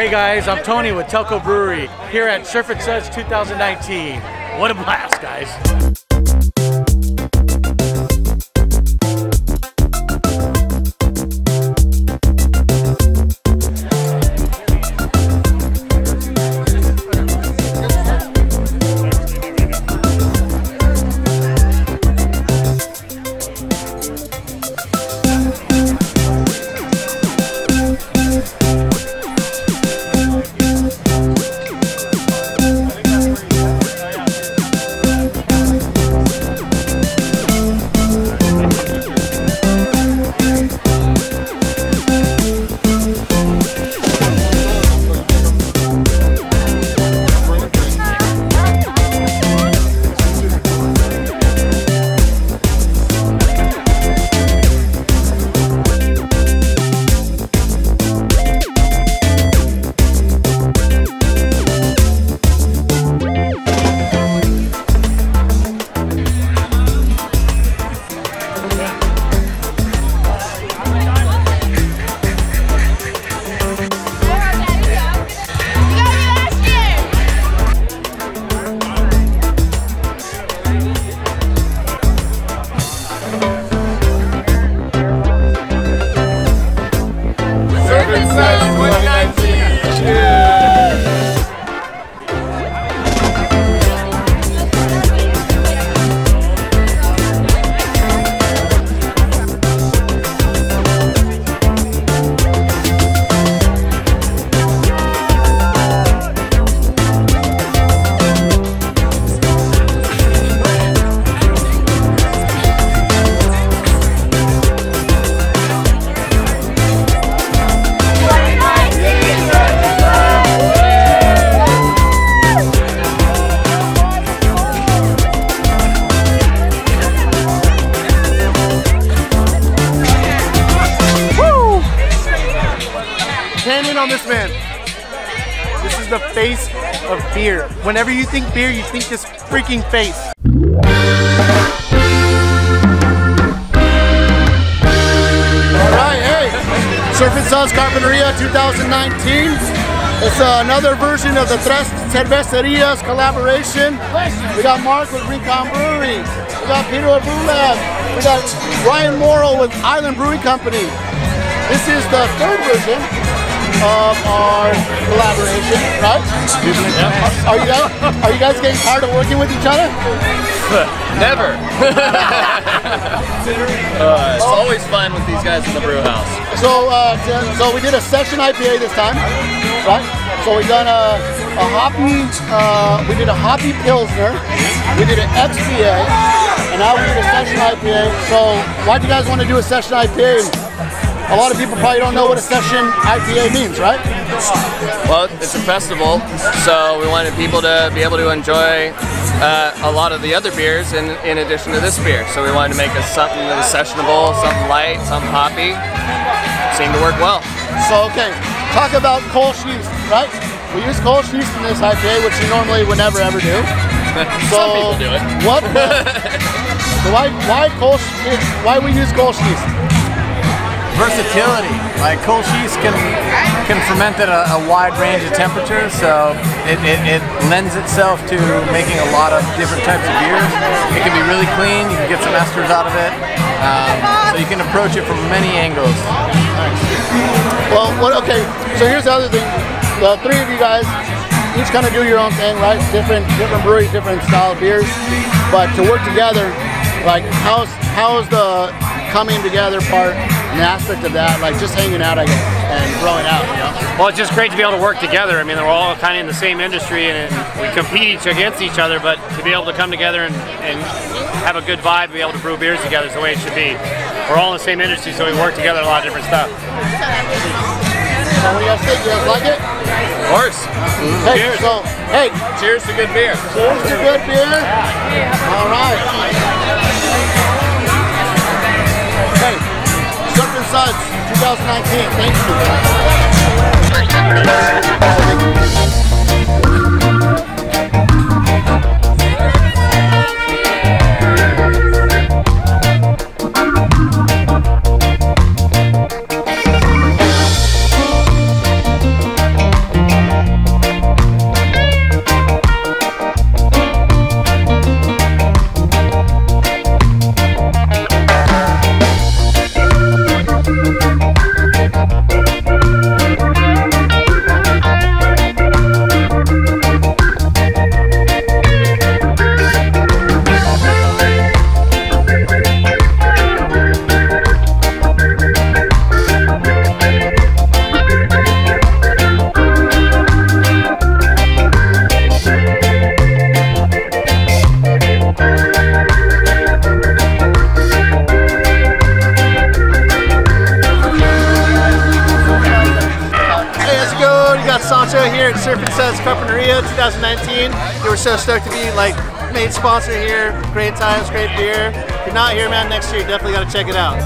Hey guys, I'm Tony with Telco Brewery here at Surf N Suds 2019. What a blast, guys. On this man. This is the face of beer. Whenever you think beer, you think this freaking face. Alright, hey! Surf N Suds Carpinteria 2019. It's another version of the Tres Cervecerias collaboration. We got Mark with Recon Brewery. We got Peter with Brew Lab. We got Ryan Morrill with Island Brewing Company. This is the third version of our collaboration, right? Are you guys getting tired of working with each other? Never. It's always fun with these guys in the brew house. So we did a session IPA this time, right? So we done a hoppy, we did a hoppy pilsner, we did an XPA, and now we did a session IPA. So why do you guys want to do a session IPA? A lot of people probably don't know what a session IPA means, right? Well, it's a festival, so we wanted people to be able to enjoy a lot of the other beers in addition to this beer. So we wanted to make something that was sessionable, something light, something hoppy. Seemed to work well. So, okay, talk about Kolsch yeast, right? We use Kolsch yeast in this IPA, which you normally would never ever do. So some people do it. What? So why Kolsch? Why we use Kolsch yeast? Versatility. Like Kolsch yeast can ferment at a wide range of temperatures, so it lends itself to making a lot of different types of beers. It can be really clean, you can get some esters out of it, so you can approach it from many angles. Well, okay, so here's the other thing. The three of you guys each kind of do your own thing, right? Different breweries, different style of beers, but to work together, like how's the coming together part, and the aspect of that, like just hanging out, I guess, and growing out, you know? Well, it's just great to be able to work together. I mean, we're all kind of in the same industry, and we compete against each other, but to be able to come together and have a good vibe, be able to brew beers together is the way it should be. We're all in the same industry, so we work together on a lot of different stuff. So what do you guys think? You guys like it? Of course. Hey, cheers. So, hey. Cheers to good beer. Cheers to good beer. All right. Hey, Surf N Suds 2019. Thank you. got Sancho here at Surf N Suds Carpinteria 2019. We were so stoked to be like main sponsor here. Great times, great beer. If you're not here, man, next year you definitely got to check it out.